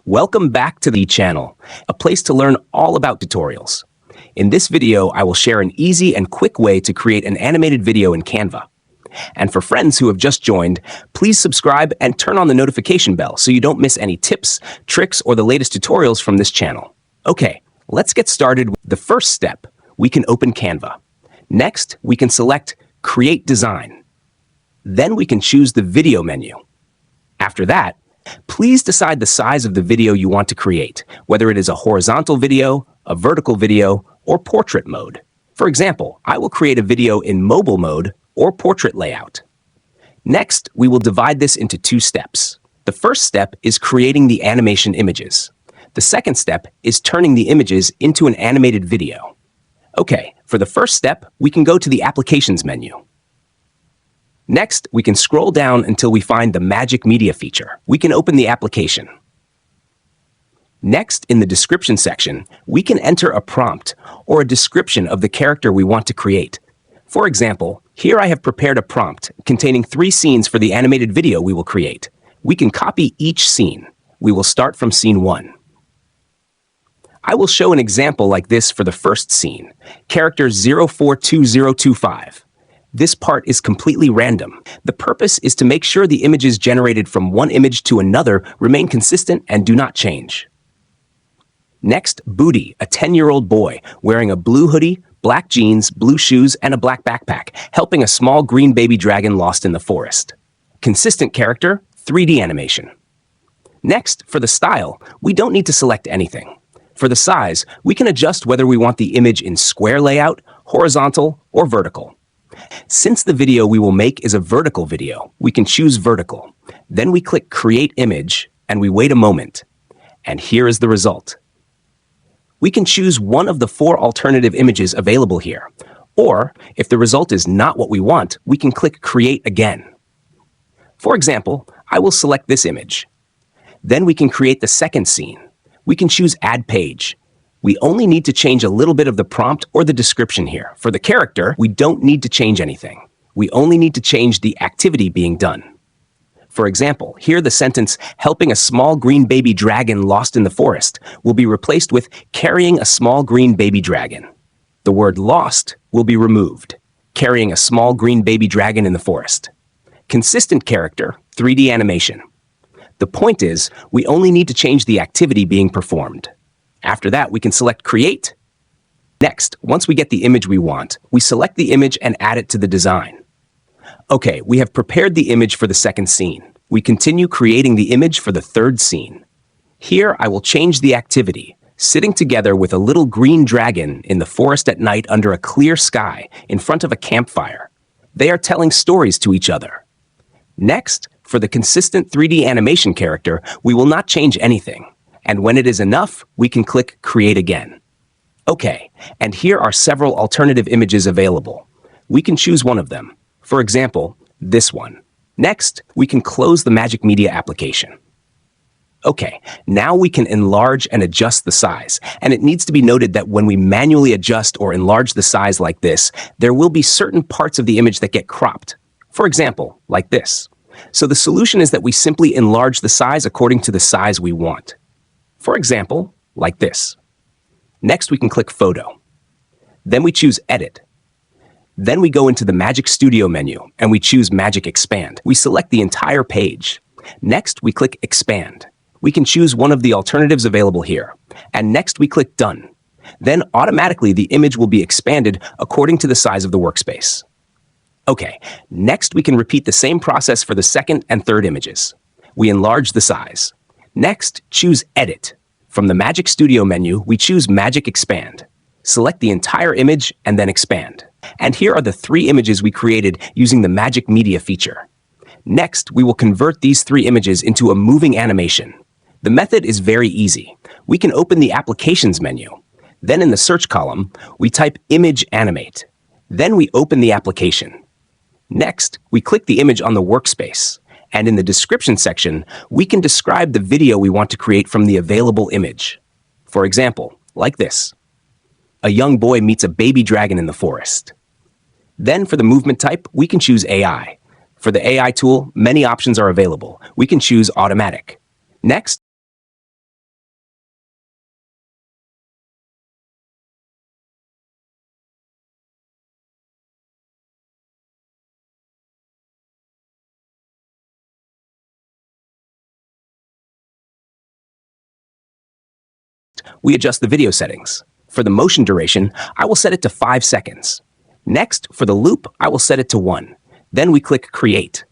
Welcome back to the channel, a place to learn all about tutorials. In this video, I will share an easy and quick way to create an animated video in Canva. And for friends who have just joined, please subscribe and turn on the notification bell so you don't miss any tips, tricks, or the latest tutorials from this channel. Okay, let's get started. The first step, we can open Canva. Next, we can select Create Design. Then we can choose the Video menu. After that, please decide the size of the video you want to create, whether it is a horizontal video, a vertical video, or portrait mode. For example, I will create a video in mobile mode or portrait layout. Next, we will divide this into two steps. The first step is creating the animation images. The second step is turning the images into an animated video. Okay, for the first step, we can go to the Applications menu. Next, we can scroll down until we find the Magic Media feature. We can open the application. Next, in the description section, we can enter a prompt or a description of the character we want to create. For example, here I have prepared a prompt containing 3 scenes for the animated video we will create. We can copy each scene. We will start from scene 1. I will show an example like this for the first scene, character 042025. This part is completely random. The purpose is to make sure the images generated from one image to another remain consistent and do not change. Next, Booty, a 10-year-old boy wearing a blue hoodie, black jeans, blue shoes, and a black backpack, helping a small green baby dragon lost in the forest. Consistent character, 3D animation. Next, for the style, we don't need to select anything. For the size, we can adjust whether we want the image in square layout, horizontal, or vertical. Since the video we will make is a vertical video, we can choose vertical. Then we click Create Image, and we wait a moment. And here is the result. We can choose one of the 4 alternative images available here. Or, if the result is not what we want, we can click Create Again. For example, I will select this image. Then we can create the second scene. We can choose Add Page. We only need to change a little bit of the prompt or the description here. For the character, we don't need to change anything. We only need to change the activity being done. For example, here the sentence, helping a small green baby dragon lost in the forest, will be replaced with carrying a small green baby dragon. The word lost will be removed, carrying a small green baby dragon in the forest. Consistent character, 3D animation. The point is, we only need to change the activity being performed. After that, we can select Create. Next, once we get the image we want, we select the image and add it to the design. Okay, we have prepared the image for the second scene. We continue creating the image for the third scene. Here, I will change the activity, sitting together with a little green dragon in the forest at night under a clear sky in front of a campfire. They are telling stories to each other. Next, for the consistent 3D animation character, we will not change anything. And when it is enough, we can click Create Again. Okay, and here are several alternative images available. We can choose one of them. For example, this one. Next, we can close the Magic Media application. Okay, now we can enlarge and adjust the size. And it needs to be noted that when we manually adjust or enlarge the size like this, there will be certain parts of the image that get cropped. For example, like this. So the solution is that we simply enlarge the size according to the size we want. For example, like this. Next, we can click Photo. Then we choose Edit. Then we go into the Magic Studio menu, and we choose Magic Expand. We select the entire page. Next, we click Expand. We can choose one of the alternatives available here. And next, we click Done. Then automatically, the image will be expanded according to the size of the workspace. Okay, next we can repeat the same process for the second and third images. We enlarge the size. Next, choose Edit. From the Magic Studio menu, we choose Magic Expand. Select the entire image and then expand. And here are the 3 images we created using the Magic Media feature. Next, we will convert these 3 images into a moving animation. The method is very easy. We can open the Applications menu. Then in the search column, we type Image Animate. Then we open the application. Next, we click the image on the workspace. And in the description section, we can describe the video we want to create from the available image. For example, like this. A young boy meets a baby dragon in the forest. Then for the movement type, we can choose AI. For the AI tool, many options are available. We can choose Automatic. Next, we adjust the video settings. For the motion duration, I will set it to 5 seconds. Next, for the loop, I will set it to 1. Then we click Create.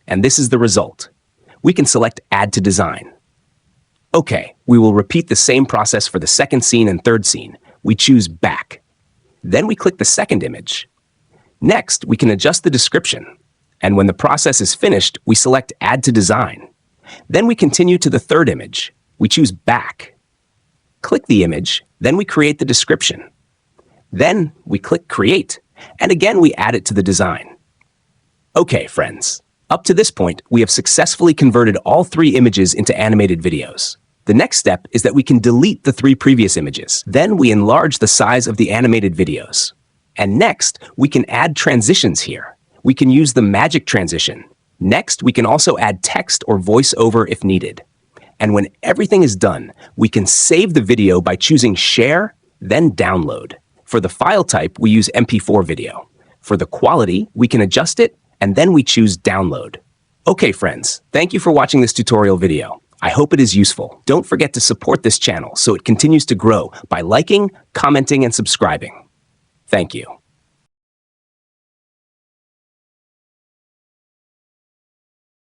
And this is the result. We can select Add to Design. Okay, we will repeat the same process for the second scene and third scene. We choose Back. Then we click the second image. Next, we can adjust the description. And when the process is finished, we select Add to Design. Then we continue to the third image. We choose Back. Click the image, then we create the description. Then we click Create, and again we add it to the design. Okay, friends. Up to this point, we have successfully converted all 3 images into animated videos. The next step is that we can delete the 3 previous images. Then we enlarge the size of the animated videos. And next, we can add transitions here. We can use the magic transition. Next, we can also add text or voiceover if needed. And when everything is done, we can save the video by choosing Share, then Download. For the file type, we use MP4 video. For the quality, we can adjust it, and then we choose Download. Okay, friends, thank you for watching this tutorial video. I hope it is useful. Don't forget to support this channel so it continues to grow by liking, commenting, and subscribing. Thank you.